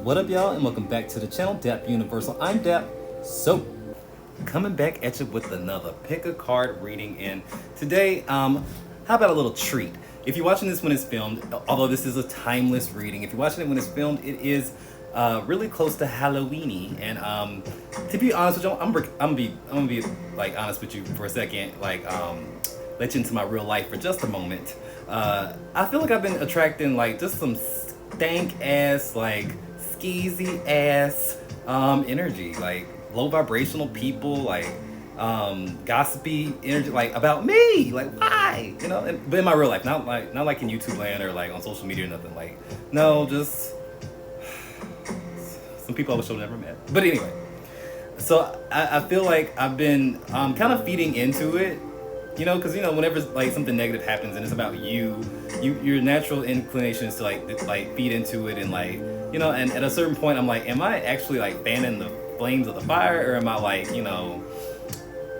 What up, y'all, and welcome back to the channel, Dap Universal. I'm Dap. So, coming back at you with another pick a card reading, and today, how about a little treat? If you're watching this when it's filmed, although this is a timeless reading, if you're watching it when it's filmed, it is really close to Halloweeny. And to be honest with you, I'm gonna be like honest with you for a second, like let you into my real life for just a moment. I feel like I've been attracting like just some stank ass, like skeezy ass energy, like low vibrational people, like gossipy energy, like about me, like why, you know? But in my real life, not like in YouTube land or like on social media or nothing. Like no, just some people I wish I've never met. But anyway, so I feel like I've been kind of feeding into it. You know, because, you know, whenever like something negative happens and it's about your natural inclination is to like feed into it, and like, you know, and at a certain point I'm like, am I actually like fanning the flames of the fire, or am I like, you know,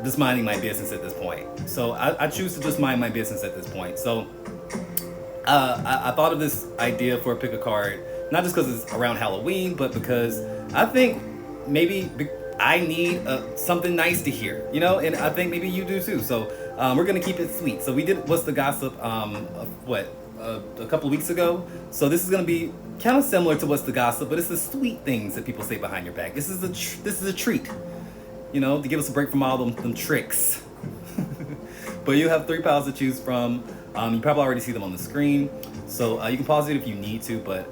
just minding my business at this point? So I choose to just mind my business at this point. So I thought of this idea for a pick a card, not just because it's around Halloween, but because I think maybe I need something nice to hear, you know, and I think maybe you do too. So we're gonna keep it sweet. So we did What's the Gossip a couple weeks ago. So this is gonna be kind of similar to What's the Gossip, but it's the sweet things that people say behind your back. This is a treat, you know, to give us a break from all them tricks. But you have 3 piles to choose from. You probably already see them on the screen, so you can pause it if you need to. But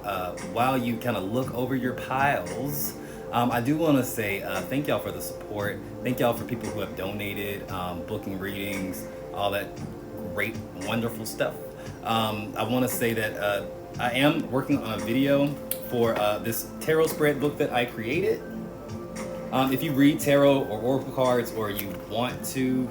while you kind of look over your piles, I do want to say thank y'all for the support. Thank y'all for people who have donated, booking readings, all that great, wonderful stuff. I want to say that I am working on a video for this tarot spread book that I created. If you read tarot or oracle cards, or you want to,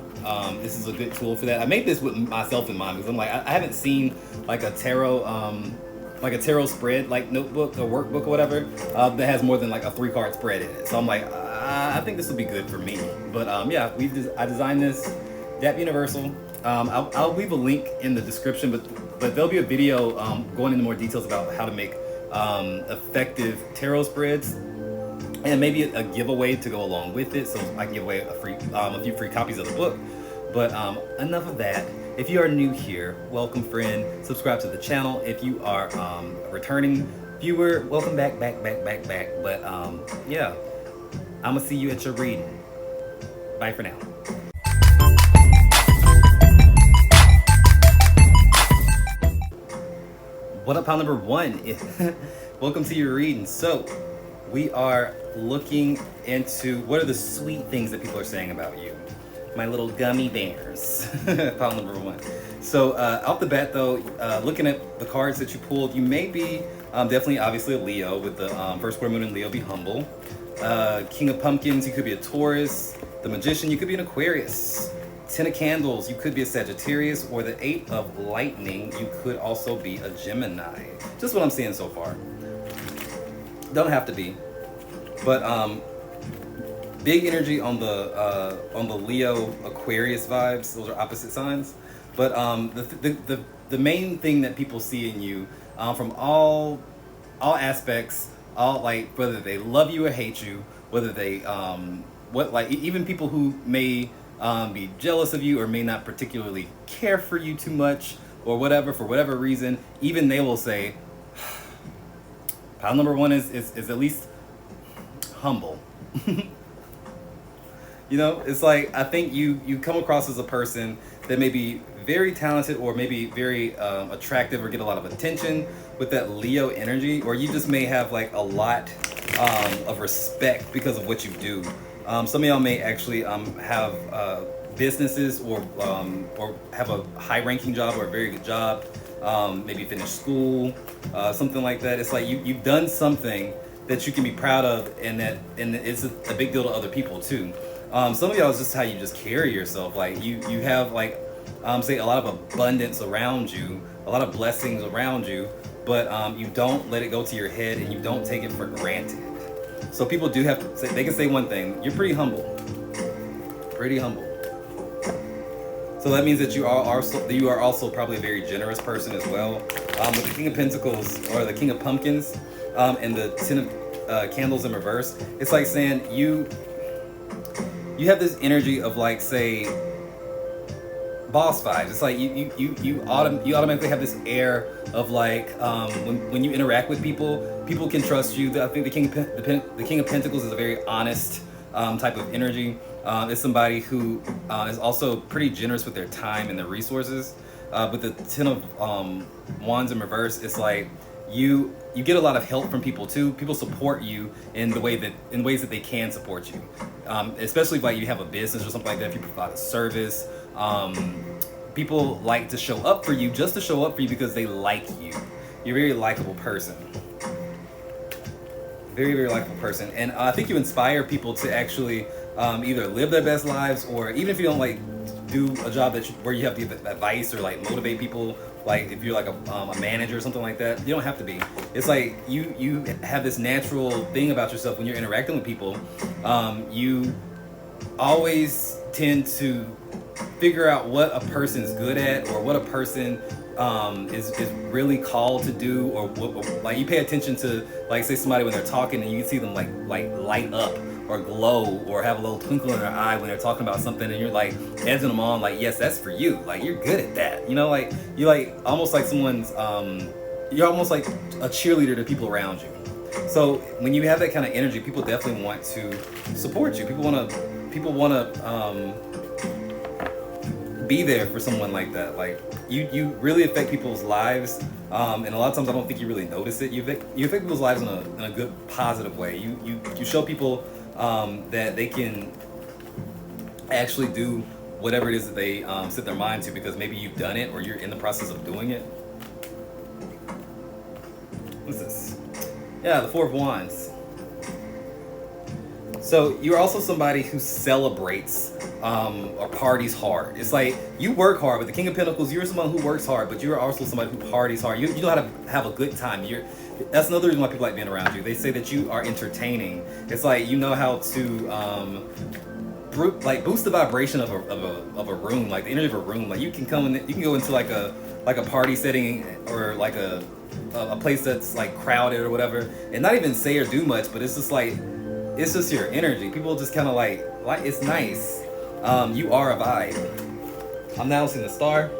this is a good tool for that. I made this with myself in mind because I'm like, I haven't seen like a tarot spread, like notebook or workbook or whatever, that has more than like a 3-card spread in it. So I'm like, I think this will be good for me. But yeah, I designed this, Dap Universal. I'll leave a link in the description, but there'll be a video going into more details about how to make effective tarot spreads, and maybe a giveaway to go along with it. So I can give away a few free copies of the book. But enough of that. If you are new here, welcome, friend. Subscribe to the channel. If you are a returning viewer, welcome back. But yeah, I'm gonna see you at your reading. Bye for now. What up, pile number 1? Welcome to your reading. So we are looking into what are the sweet things that people are saying about you. My little gummy bears. Pile number 1. So off the bat though, looking at the cards that you pulled, you may be definitely obviously a Leo, with the first square moon in Leo. Be humble. King of Pumpkins, you could be a Taurus. The Magician, you could be an Aquarius. 10 of Candles, you could be a Sagittarius. Or the 8 of Lightning, you could also be a Gemini. Just what I'm seeing so far. Don't have to be, but big energy on the Leo Aquarius vibes. Those are opposite signs. But the main thing that people see in you, from all aspects, all, like, whether they love you or hate you, whether they even people who may be jealous of you or may not particularly care for you too much or whatever, for whatever reason, even they will say, pile number 1 is at least humble. You know, it's like, I think you come across as a person that may be very talented, or maybe very attractive, or get a lot of attention with that Leo energy, or you just may have like a lot of respect because of what you do. Some of y'all may actually have businesses, or have a high-ranking job or a very good job, maybe finish school, something like that. It's like you've done something that you can be proud of, and it's a big deal to other people too. Some of y'all, it's just how you just carry yourself. Like you have like say a lot of abundance around you, a lot of blessings around you, but you don't let it go to your head, and you don't take it for granted. So people do have to say, they can say one thing: you're pretty humble. Pretty humble. So that means that you are also probably a very generous person as well. With the King of Pentacles, or the King of Pumpkins, and the candles in reverse, it's like saying you have this energy of like, say, boss vibes. It's like you automatically have this air of like, when you interact with people can trust you. I think the King of Pentacles is a very honest type of energy. It's somebody who is also pretty generous with their time and their resources. With the Ten of Wands in reverse, it's like you get a lot of help from people too. People support you in ways that they can support you, especially if like you have a business or something like that. If you provide a service, people like to show up for you, just to show up for you because they like you. You're a very likable person. Very, very likable person. And I think you inspire people to actually either live their best lives, or even if you don't like do a job where you have to give advice or like motivate people, like if you're like a manager or something like that, you don't have to be. It's like you have this natural thing about yourself when you're interacting with people. You always tend to figure out what a person's good at, or what a person is really called to do, or what, like you pay attention to, like say somebody when they're talking and you can see them like light up or glow or have a little twinkle in their eye when they're talking about something, and you're like edging them on, like, yes, that's for you, like you're good at that, you know, like you like almost like someone's you're almost like a cheerleader to people around you. So when you have that kind of energy, people definitely want to support you. People want to be there for someone like that. Like you really affect people's lives, and a lot of times I don't think you really notice it. You affect people's lives in a good, positive way. You show people that they can actually do whatever it is that they set their mind to, because maybe you've done it or you're in the process of doing it. What's this? Yeah, the Four of Wands. So you're also somebody who celebrates or parties hard. It's like you work hard. With the King of Pentacles, you're someone who works hard, but you're also somebody who parties hard. You know how to have a good time. That's another reason why people like being around you. They say that you are entertaining. It's like you know how to boost the vibration of a room, like the energy of a room. Like you can go into like a party setting, or like a place that's like crowded or whatever, and not even say or do much, but it's just your energy. People just kind of like it's nice. You are a vibe. I'm now seeing the star.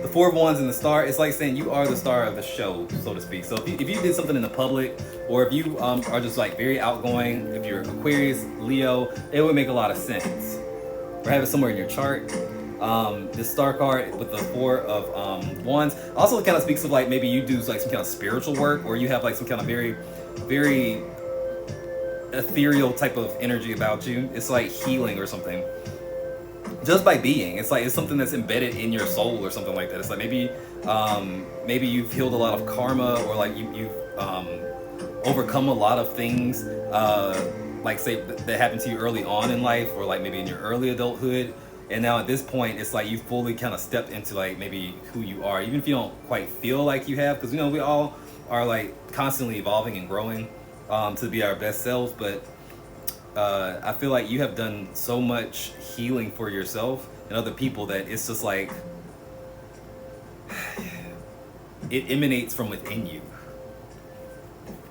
The Four of Wands and the star, it's like saying you are the star of the show, so to speak. So if you did something in the public, or if you are just like very outgoing, if you're Aquarius, Leo, it would make a lot of sense. Or have it somewhere in your chart. This star card with the Four of Wands also kind of speaks of like maybe you do like some kind of spiritual work, or you have like some kind of very, very ethereal type of energy about you. It's like healing or something. Just by being, it's like it's something that's embedded in your soul or something like that. It's like maybe you've healed a lot of karma, or like you've overcome a lot of things, like say that happened to you early on in life, or like maybe in your early adulthood. And now at this point, it's like you fully kind of stepped into like maybe who you are, even if you don't quite feel like you have, because you know we all are like constantly evolving and growing to be our best selves. But I feel like you have done so much healing for yourself and other people that it's just like it emanates from within you.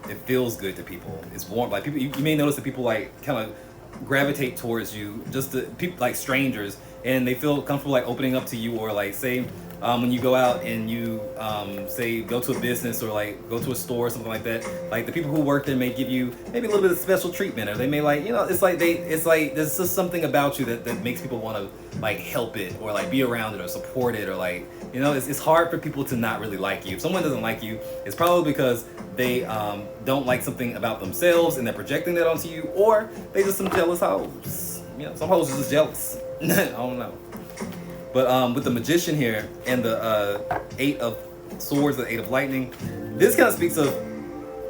It feels good to people. It's warm. Like people, you may notice that people like kind of gravitate towards you, just the people like strangers, and they feel comfortable like opening up to you, or like say when you go out and you say go to a business or like go to a store or something like that, like the people who work there may give you maybe a little bit of special treatment, or they may like, you know, it's like there's just something about you that makes people want to like help it, or like be around it, or support it, or like, you know, it's hard for people to not really like you. If someone doesn't like you, it's probably because they don't like something about themselves and they're projecting that onto you, or they just some jealous hoes. You know, some hoes are just jealous. I don't know. But with the Magician here and the Eight of Swords, the Eight of Lightning, this kind of speaks of,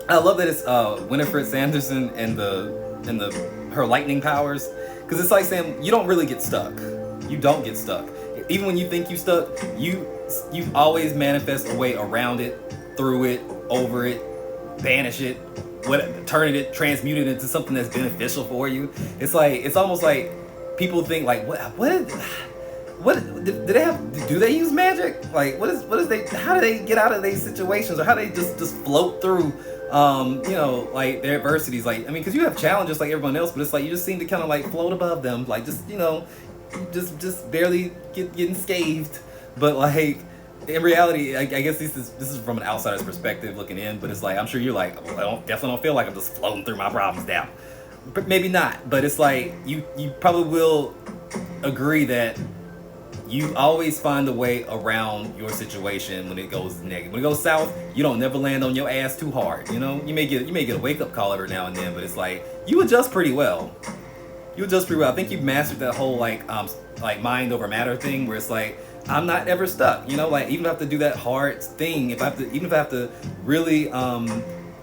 I love that it's Winifred Sanderson and her lightning powers, because it's like saying you don't really get stuck. You don't get stuck. Even when you think you stuck, you always manifest a way around it, through it, over it, banish it, turn it, transmute it into something that's beneficial for you. It's like, it's almost like people think like, what do they have? Do they use magic? Like, what is they? How do they get out of these situations, or how do they just float through? Like their adversities. Like, I mean, because you have challenges like everyone else, but it's like you just seem to kind of like float above them, like just just barely getting scathed. But like in reality, I guess this is from an outsider's perspective looking in. But it's like I'm sure you're like, well, definitely don't feel like I'm just floating through my problems down. But maybe not. But it's like you probably will agree that you always find a way around your situation when it goes negative. When it goes south, you don't never land on your ass too hard. You know, you may get a wake up call every now and then, but it's like you adjust pretty well. I think you've mastered that whole like mind over matter thing, where it's like I'm not ever stuck. You know, like even if I have to do that hard thing, even if I have to really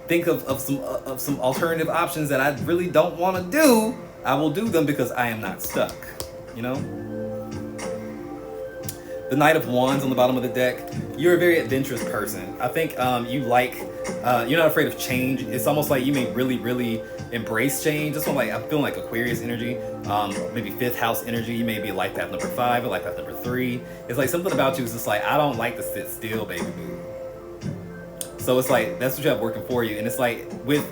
think of some alternative options that I really don't want to do, I will do them because I am not stuck. You know. The Knight of Wands on the bottom of the deck. You're a very adventurous person. I think you're not afraid of change. It's almost like you may really, really embrace change. This one, like, I'm feeling like Aquarius energy, maybe 5th house energy. You may be life path number 5 or life path number 3. It's like something about you is just like, I don't like to sit still, baby boo. So it's like, that's what you have working for you. And it's like, with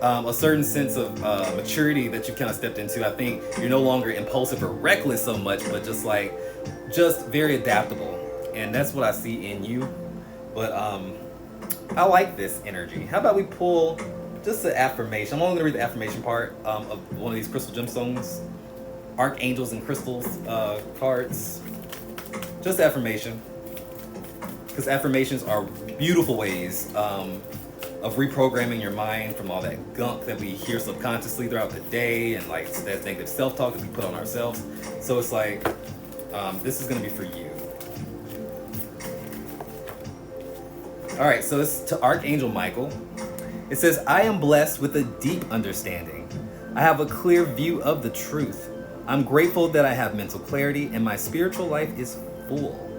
a certain sense of maturity that you kind of stepped into, I think you're no longer impulsive or reckless so much, but just very adaptable. And that's what I see in you. But I like this energy. How about we pull just an affirmation? I'm only going to read the affirmation part of one of these crystal gemstones. Archangels and crystals cards. Just affirmation. Because affirmations are beautiful ways of reprogramming your mind from all that gunk that we hear subconsciously throughout the day, and like that negative self-talk that we put on ourselves. So it's like, this is going to be for you. All right, so it's to Archangel Michael. It says, I am blessed with a deep understanding. I have a clear view of the truth. I'm grateful that I have mental clarity and my spiritual life is full.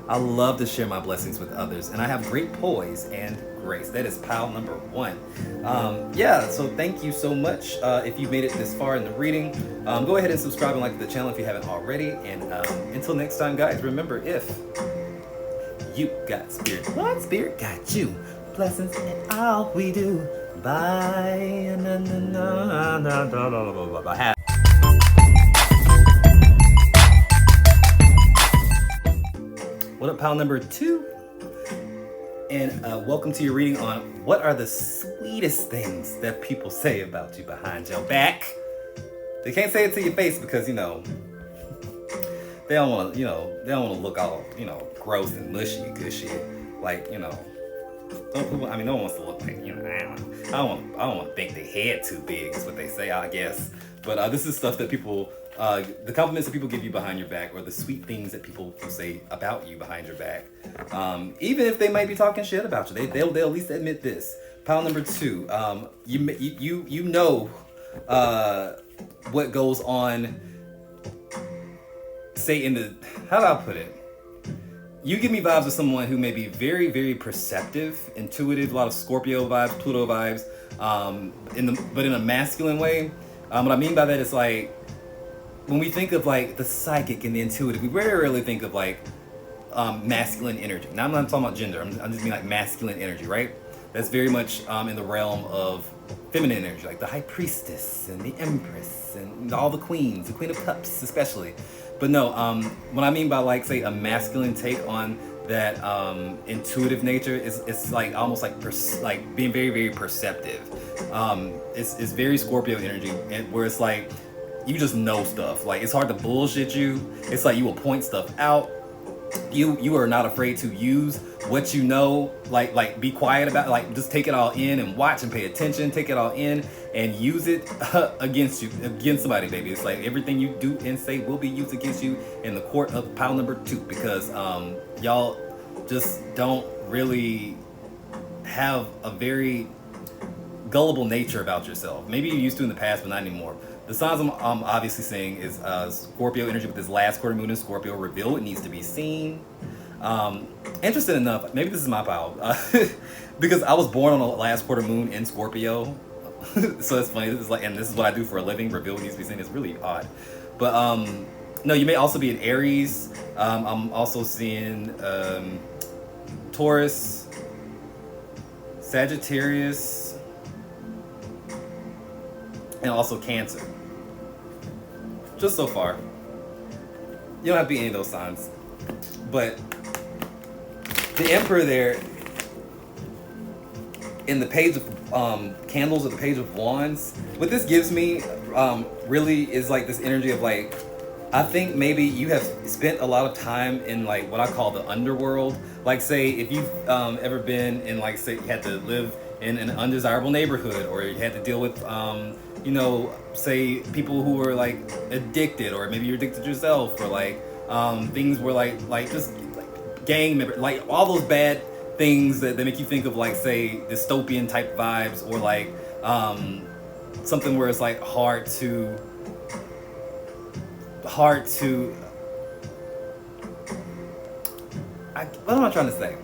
I love to share my blessings with others, and I have great poise and grace. That is pile number 1. So thank you so much. If you made it this far in the reading, go ahead and subscribe and like the channel if you haven't already. And until next time, guys, remember, if you got spirit, one spirit got you. Blessings in all we do. Bye. What up, pile number 2? And welcome to your reading on what are the sweetest things that people say about you behind your back. They can't say it to your face because, they don't want to look all, gross and mushy and gushy. Like, no one wants to look like, I don't want to think their head too big is what they say, I guess. But this is stuff that people, the compliments that people give you behind your back, or the sweet things that people will say about you behind your back. Even if they might be talking shit about you, they'll at least admit this. Pile number 2, you know what goes on, say how do I put it? You give me vibes of someone who may be very, very perceptive, intuitive, a lot of Scorpio vibes, Pluto vibes, but in a masculine way. What I mean by that is like, when we think of like the psychic and the intuitive, we very rarely think of like masculine energy. Now I'm not talking about gender, I'm just mean like masculine energy, right? That's very much in the realm of feminine energy, like the High Priestess and the Empress and all the queens, the Queen of Cups especially. But no, what I mean by like, say, a masculine take on that intuitive nature is it's like almost like being very, very perceptive. It's very Scorpio energy, and where it's like you just know stuff. Like, it's hard to bullshit you. It's like you will point stuff out. You are not afraid to use what you know, like be quiet about it, like just take it all in and watch and pay attention, take it all in and use it against somebody, baby. It's like everything you do and say will be used against you in the court of pile number 2, because y'all just don't really have a very gullible nature about yourself. Maybe you used to in the past, but not anymore. The signs I'm obviously seeing is Scorpio energy with this last quarter moon in Scorpio. Reveal what needs to be seen. Interesting enough, maybe this is my pile, because I was born on the last quarter moon in Scorpio. So it's funny. This is what I do for a living. Reveal what needs to be seen. It's really odd. But No, you may also be an Aries. I'm also seeing Taurus, Sagittarius, and also Cancer. Just so far. You don't have to be any of those signs. But the Emperor there, in the page of candles or the page of wands, what this gives me really is like this energy of like, I think maybe you have spent a lot of time in like what I call the underworld. Like say if you've ever been in like, say you had to live in an undesirable neighborhood, or you had to deal with you know, say people who were like addicted, or maybe you're addicted yourself, or like things were like just like gang member, like all those bad things that make you think of like say dystopian type vibes, or like something where it's like hard to what am I trying to say?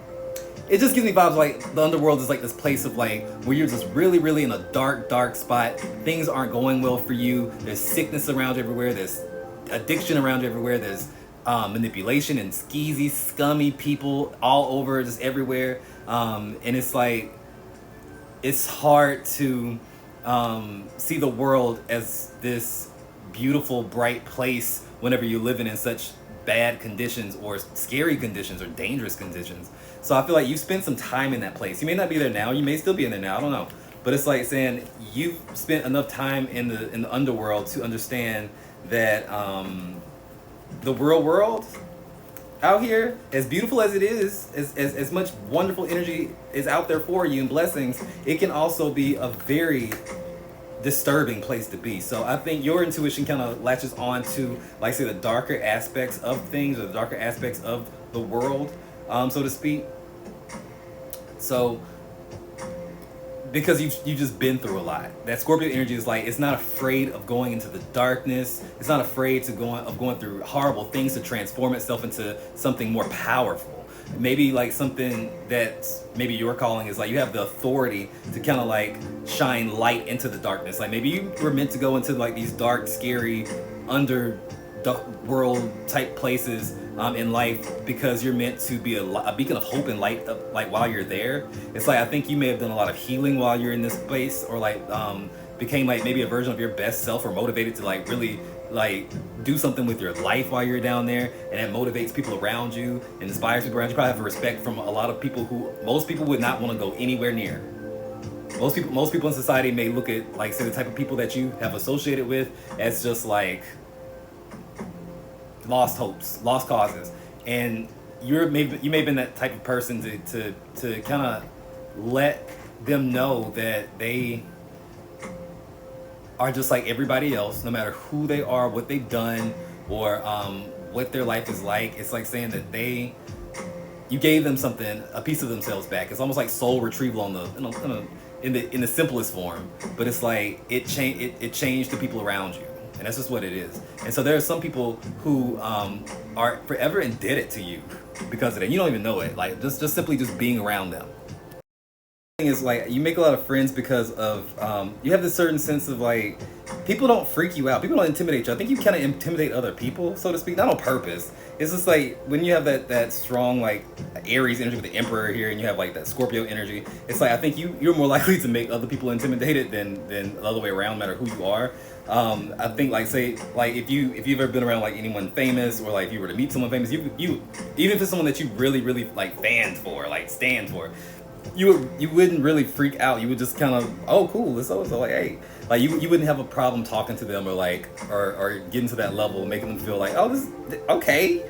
It just gives me vibes like the underworld is like this place of like where you're just really in a dark spot. Things aren't going well for you. There's sickness around you everywhere. There's addiction around you everywhere. There's manipulation and skeezy, scummy people all over, just everywhere. And it's like, it's hard to see the world as this beautiful, bright place whenever you're living in such bad conditions, or scary conditions, or dangerous conditions. So I feel like you spent some time in that place. You may not be there now. You may still be in there now. I don't know. But it's like saying you've spent enough time in the underworld to understand that the real world out here, as beautiful as it is, as much wonderful energy is out there for you and blessings, it can also be a very disturbing place to be. So I think your intuition kind of latches on to, like, say, the darker aspects of things, or the darker aspects of the world, so to speak. So because you've just been through a lot. That Scorpio energy is like, it's not afraid of going into the darkness. It's not afraid of going through horrible things to transform itself into something more powerful. Maybe like something that maybe you're calling is like you have the authority to kind of like shine light into the darkness. Like maybe you were meant to go into like these dark, scary, underworld type places in life, because you're meant to be a beacon of hope and light, like while you're there. It's like I think you may have done a lot of healing while you're in this place, or like became like maybe a version of your best self, or motivated to like really like do something with your life while you're down there, and it motivates people around you and inspires people around you. You probably have a respect from a lot of people who most people would not want to go anywhere near. Most people in society may look at, like, say, the type of people that you have associated with as just like lost hopes, lost causes, and you may have been that type of person to kind of let them know that they are just like everybody else, no matter who they are, what they've done, or what their life is like. It's like saying that you gave them something, a piece of themselves back. It's almost like soul retrieval in the simplest form, but it's like it changed the people around you, and that's just what it is. And so there are some people who are forever indebted to you because of that. You don't even know it, like just simply just being around them. Is like you make a lot of friends because of you have this certain sense of like, people don't freak you out, people don't intimidate you. I think you kind of intimidate other people, so to speak, not on purpose. It's just like when you have that strong like Aries energy with the Emperor here, and you have like that Scorpio energy, it's like I think you're more likely to make other people intimidated than the other way around, no matter who you are. I think like, say, like if you've ever been around like anyone famous, or like if you were to meet someone famous, you even if it's someone that you really like stand for, you wouldn't really freak out. You would just kind of, oh cool, it's so like, hey, like you wouldn't have a problem talking to them, or like or getting to that level, making them feel like, oh, this okay,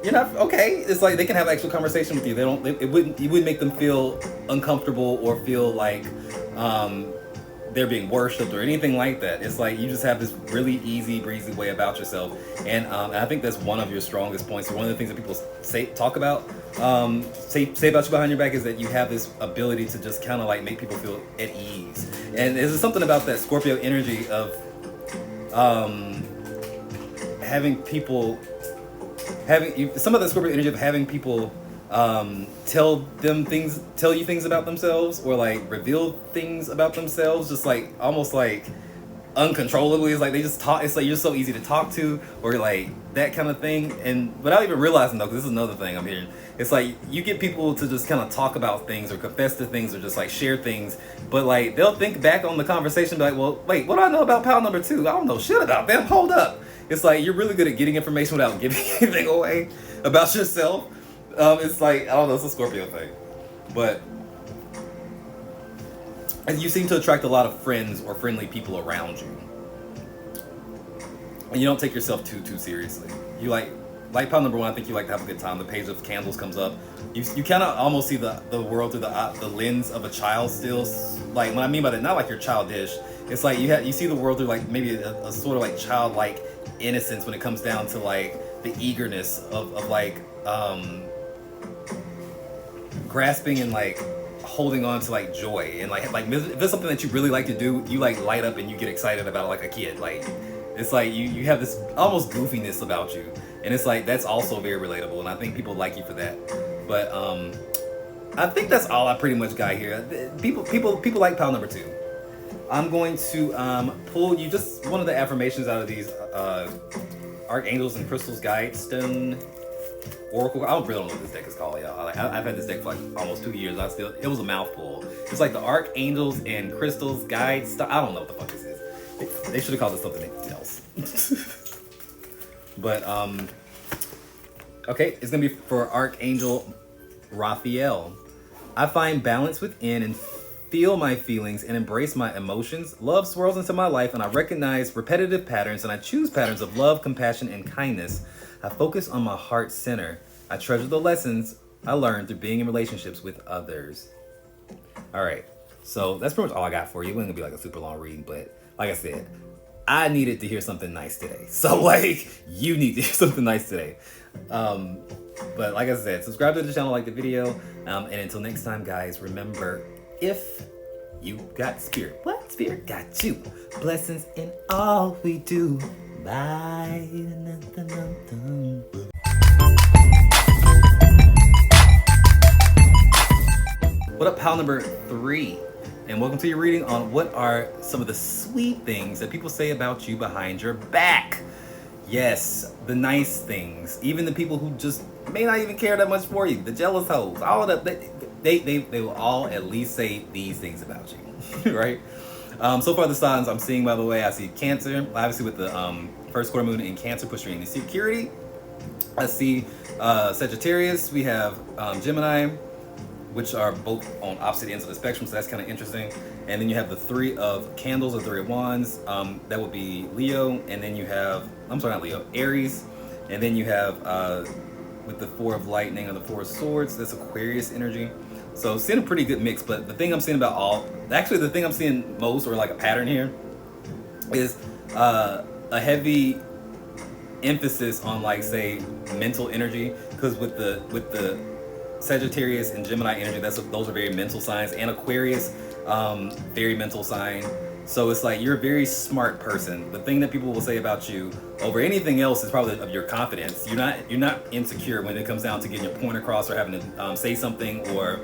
you're not okay. It's like they can have an actual conversation with you. You wouldn't make them feel uncomfortable or feel like they're being worshipped or anything like that. It's like you just have this really easy breezy way about yourself, and I think that's one of your strongest points. One of the things that people talk about say about you behind your back is that you have this ability to just kind of like make people feel at ease. And there's something about that Scorpio energy of having some of the Scorpio energy of having people tell you things about themselves, or like reveal things about themselves, just like almost like uncontrollably. It's like they just talk. It's like you're so easy to talk to, or like that kind of thing. And without even realizing though, because this is another thing I'm hearing, it's like you get people to just kind of talk about things or confess to things or just like share things, but like they'll think back on the conversation, and be like, well, wait, what do I know about pal number 2? I don't know shit about them. Hold up. It's like you're really good at getting information without giving anything away about yourself. It's like, I don't know, it's a Scorpio thing, but. And you seem to attract a lot of friends or friendly people around you. And you don't take yourself too seriously. You like pile number 1, I think you like to have a good time. The page of candles comes up. You kind of almost see the world through the lens of a child still. Like, what I mean by that, not like you're childish. It's like you see the world through like maybe a sort of like childlike innocence when it comes down to like the eagerness of like grasping and like holding on to like joy, and like if there's something that you really like to do, you like light up and you get excited about it like a kid. Like it's like you have this almost goofiness about you, and it's like that's also very relatable, and I think people like you for that. But I think that's all I pretty much got here. People like pile number 2. I'm going to pull you just one of the affirmations out of these Archangels and Crystals Guide Stone Oracle. I really don't know what this deck is called, y'all. I've had this deck for like almost 2 years. It was a mouthful. It's like the Archangels and Crystals Guide stuff. I don't know what the fuck this is. They should have called it something else. But okay, it's gonna be for Archangel Raphael. I find balance within and feel my feelings and embrace my emotions. Love swirls into my life, and I recognize repetitive patterns, and I choose patterns of love, compassion, and kindness. I focus on my heart center. I treasure the lessons I learned through being in relationships with others. All right, so that's pretty much all I got for you. It wasn't gonna be like a super long reading, but like I said, I needed to hear something nice today. So like, you need to hear something nice today. But like I said, subscribe to the channel, like the video, and until next time, guys, remember, if you got spirit, what spirit got you? Blessings in all we do. Bye. What up, pal number 3? And welcome to your reading on what are some of the sweet things that people say about you behind your back. Yes, the nice things. Even the people who just may not even care that much for you. The jealous hoes. All of that. They will all at least say these things about you, right? So far the signs I'm seeing, by the way, I see Cancer, obviously with the first quarter moon in Cancer, pushing into security. I see Sagittarius, we have Gemini, which are both on opposite ends of the spectrum, so that's kind of interesting. And then you have the 3 of Candles, or 3 of Wands, that would be Leo, and then you have, I'm sorry, not Leo, Aries, and then you have, with the 4 of Lightning or the 4 of Swords, that's Aquarius energy. So seeing a pretty good mix, but the thing I'm seeing the thing I'm seeing most, or like a pattern here, is a heavy emphasis on like, say, mental energy, because with the Sagittarius and Gemini energy, those are very mental signs, and Aquarius, very mental sign. So it's like you're a very smart person. The thing that people will say about you over anything else is probably of your confidence. You're not insecure when it comes down to getting your point across, or having to say something, or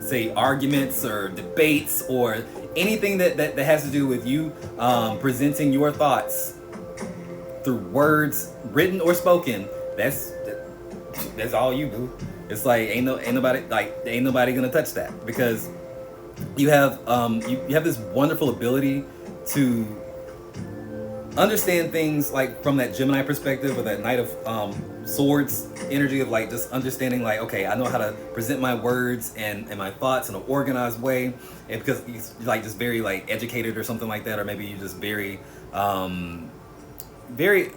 say arguments or debates, or anything that has to do with you presenting your thoughts through words, written or spoken. That's all you do. It's like ain't nobody gonna touch that, because you have this wonderful ability to understand things like from that Gemini perspective, or that Knight of Swords energy, of like just understanding like, okay, I know how to present my words and my thoughts in an organized way, and because he's like just very like educated or something like that, or maybe you're just very very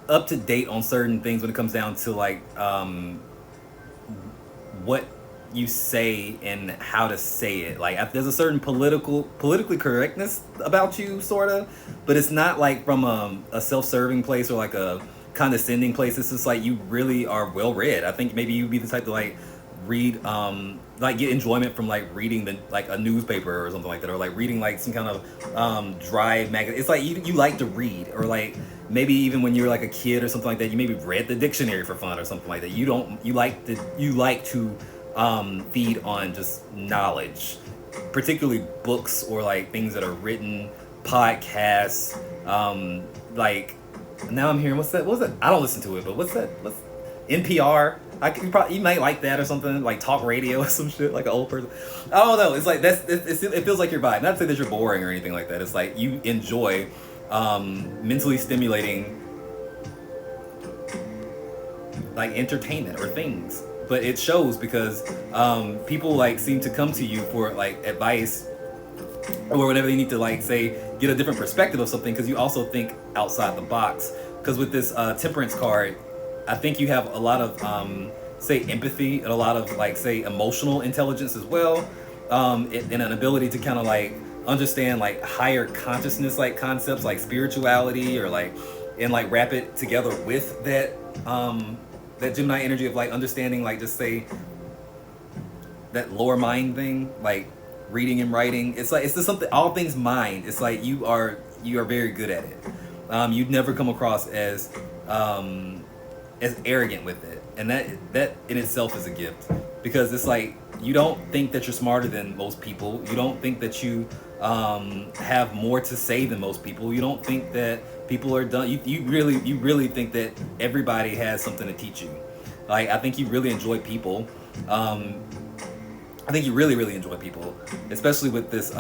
up to date on certain things when it comes down to like what you say and how to say it. Like there's a certain politically correctness about you, sort of, but it's not like from a self-serving place or like a condescending place. It's just like you really are well read. I think maybe you'd be the type to like read like get enjoyment from like reading like a newspaper or something like that, or like reading like some kind of dry magazine. It's like you like to read, or like maybe even when you're like a kid or something like that, you maybe read the dictionary for fun or something like that. You like to feed on just knowledge, particularly books or like things that are written podcasts, like now I'm hearing what's that? I don't listen to it, but what's NPR? You might like that or something, like talk radio or some shit, like an old person. I don't know. It's like it feels like your vibe. Not to say that you're boring or anything like that. It's like you enjoy mentally stimulating like entertainment or things, but it shows because people like seem to come to you for like advice or whenever they need to like say get a different perspective of something, because you also think outside the box. Because with this temperance card, I think you have a lot of say empathy and a lot of like say emotional intelligence as well, and an ability to kind of like understand like higher consciousness like concepts like spirituality or like, and like wrap it together with that that Gemini energy of like understanding like just say that lower mind thing, like reading and writing. It's like it's just something, all things mind. It's like you are very good at it. You'd never come across as arrogant with it, and that in itself is a gift, because it's like you don't think that you're smarter than most people. You don't think that you have more to say than most people. You don't think that people are done. You really think that everybody has something to teach you. Like I think you really enjoy people. I think you really enjoy people, especially with this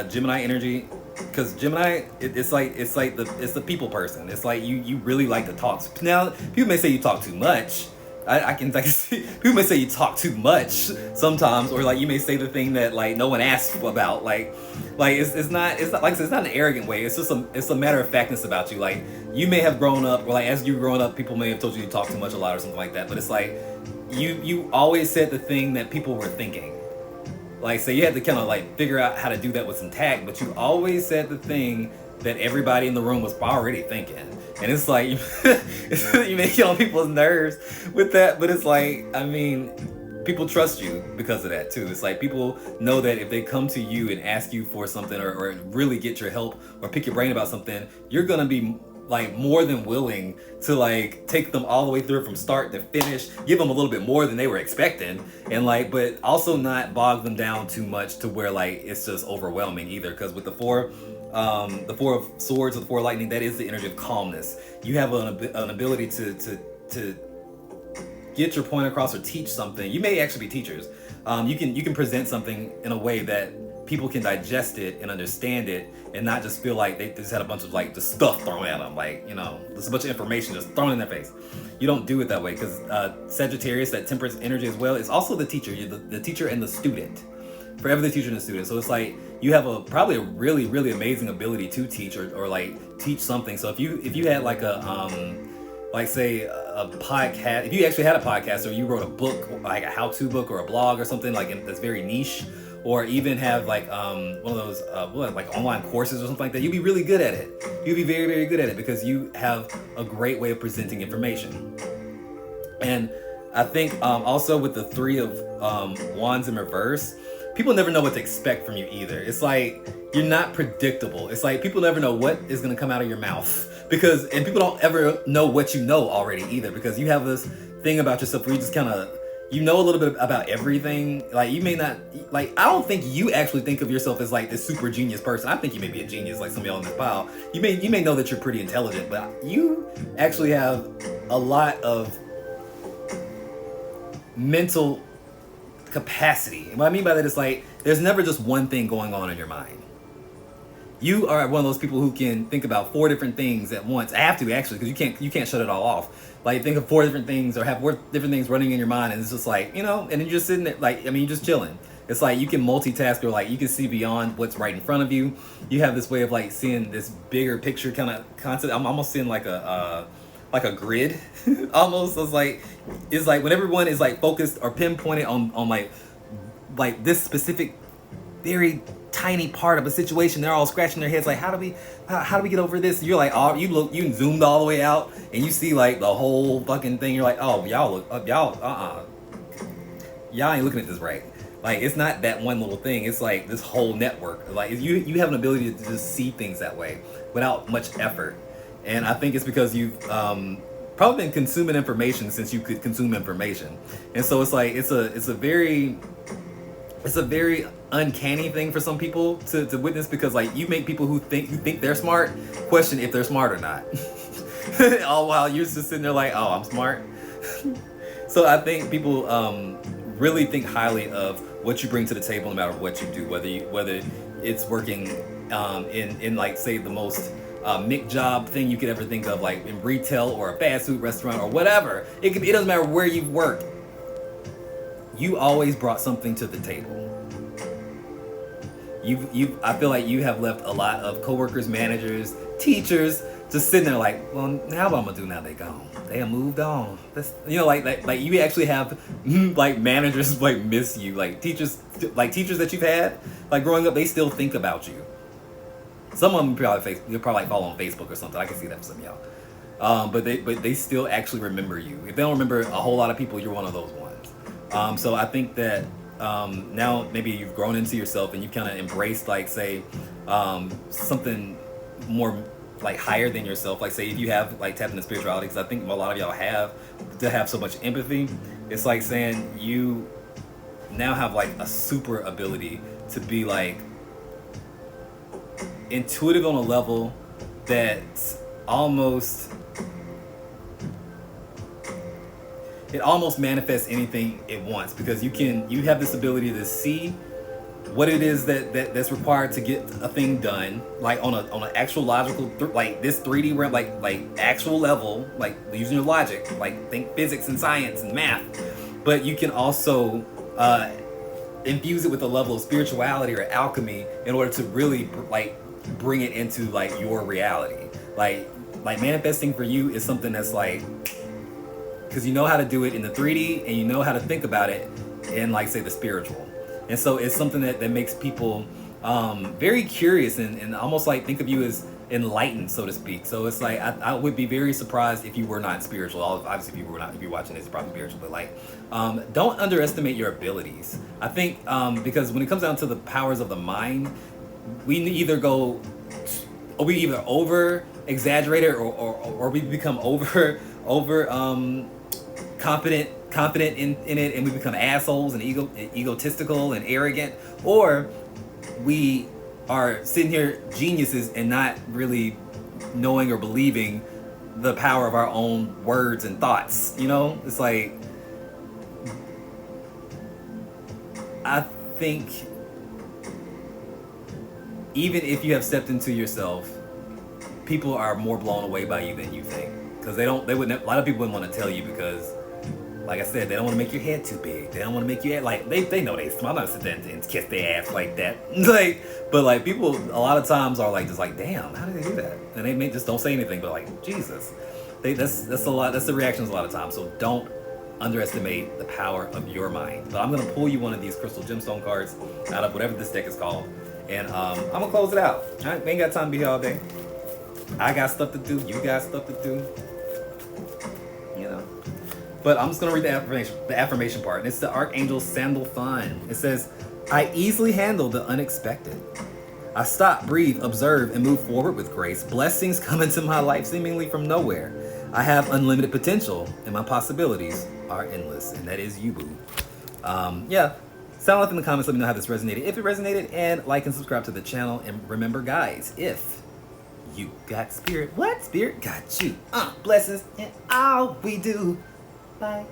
Gemini energy. Because Gemini, it's the people person. It's like you really like to talk. Now people may say you talk too much. I can see people may say you talk too much sometimes, or like you may say the thing that like no one asked about. Like it's not like I said, it's not an arrogant way. It's just it's a matter of factness about you. Like you may have grown up, or like as you growing up, people may have told you talk too much a lot or something like that. But it's like you always said the thing that people were thinking. Like, so you had to kind of like figure out how to do that with some tact, but you always said the thing that everybody in the room was already thinking. And it's like, you may get on people's nerves with that, but it's like, I mean, people trust you because of that too. It's like people know that if they come to you and ask you for something or really get your help or pick your brain about something, you're gonna be like more than willing to like take them all the way through from start to finish, give them a little bit more than they were expecting, and like, but also not bog them down too much to where like it's just overwhelming either. Because with the four of swords or the four of lightning, that is the energy of calmness. You have an ability to get your point across or teach something. You may actually be teachers. You can present something in a way that people can digest it and understand it and not just feel like they just had a bunch of like just stuff thrown at them, like, you know, there's a bunch of information just thrown in their face. You don't do it that way, because Sagittarius, that temperance energy as well, is also the teacher. You're the teacher and the student, forever the teacher and the student. So it's like you have probably a really amazing ability to teach or like teach something. So if you had like a like say a podcast, if you actually had a podcast or you wrote a book, like a how-to book or a blog or something like that's very niche, or even have like one of those like online courses or something like that, you'd be really good at it. You'd be very good at it because you have a great way of presenting information. And I think also with the Three of Wands in reverse, people never know what to expect from you either. It's like you're not predictable. It's like people never know what is going to come out of your mouth, and people don't ever know what you know already either, because you have this thing about yourself where you just kind of, you know a little bit about everything. Like you may not, like, I don't think you actually think of yourself as like this super genius person. I think you may be a genius, like some of y'all in this pile. You may know that you're pretty intelligent, but you actually have a lot of mental capacity. And what I mean by that is like there's never just one thing going on in your mind. You are one of those people who can think about 4 different things at once. I have to actually, because you can't shut it all off. Like think of 4 different things or have 4 different things running in your mind, and it's just like, you know, and then you're just sitting there, like, I mean, you're just chilling. It's like you can multitask, or like you can see beyond what's right in front of you. You have this way of like seeing this bigger picture kind of concept. I'm almost seeing like a grid. Almost. It's like when everyone is like focused or pinpointed on like this specific very tiny part of a situation, they're all scratching their heads like, how do we get over this? You're like, oh, you zoomed all the way out and you see like the whole fucking thing. You're like, oh, y'all ain't looking at this right. Like it's not that one little thing, it's like this whole network. Like you have an ability to just see things that way without much effort. And I think it's because you've probably been consuming information since you could consume information. And so it's like it's a very it's a very uncanny thing for some people to witness, because like you make people who think they're smart question if they're smart or not. All while you're just sitting there like, oh, I'm smart. So I think people really think highly of what you bring to the table, no matter what you do, whether it's working in like, say, the most Mick job thing you could ever think of, like in retail or a fast food restaurant or whatever. It doesn't matter where you've worked. You always brought something to the table. I feel like you have left a lot of coworkers, managers, teachers just sitting there like, well, now what I'm gonna do now? They gone. They have moved on. That's, like you actually have like managers like miss you, like teachers that you've had like growing up. They still think about you. Some of them you'll probably like follow on Facebook or something. I can see that for some of y'all. But they still actually remember you. If they don't remember a whole lot of people, you're one of those ones. So I think that now maybe you've grown into yourself and you've kind of embraced, like, say, something more like higher than yourself. Like, say if you have like tapped into spirituality, because I think a lot of y'all have, to have so much empathy. It's like saying you now have like a super ability to be like intuitive on a level that's almost manifests anything it wants, because you have this ability to see what it is that's required to get a thing done, like on an actual logical like this 3D realm, like actual level, like using your logic, like think physics and science and math. But you can also infuse it with a level of spirituality or alchemy in order to really like bring it into like your reality. Like manifesting for you is something that's like, because you know how to do it in the 3D and you know how to think about it in, like, say, the spiritual. And so it's something that makes people very curious and almost like think of you as enlightened, so to speak. So it's like I would be very surprised if you were not spiritual. Obviously, if you're watching this, you're probably spiritual. But like, don't underestimate your abilities. I think because when it comes down to the powers of the mind, we either over exaggerate it or we become over confident in it, and we become assholes and egotistical and arrogant, or we are sitting here geniuses and not really knowing or believing the power of our own words and thoughts. It's like, I think even if you have stepped into yourself, people are more blown away by you than you think, because a lot of people wouldn't want to tell you, because like I said, they don't want to make your head too big. They don't want to make you like they know they smart. I'm not sitting there and kiss their ass like that. But like people, a lot of times are like just like, damn, how did they do that? And they just don't say anything, but like, Jesus, that's a lot. That's the reactions a lot of times. So don't underestimate the power of your mind. But I'm gonna pull you one of these crystal gemstone cards out of whatever this deck is called, and I'm gonna close it out. All right, we ain't got time to be here all day. I got stuff to do. You got stuff to do. But I'm just going to read the affirmation part. And it's the Archangel Sandalphon. It says, I easily handle the unexpected. I stop, breathe, observe, and move forward with grace. Blessings come into my life seemingly from nowhere. I have unlimited potential, and my possibilities are endless. And that is you, boo. Sound off in the comments. Let me know how this resonated. If it resonated, and like and subscribe to the channel. And remember, guys, if you got spirit, what spirit got you? Blessings in all we do. Bye.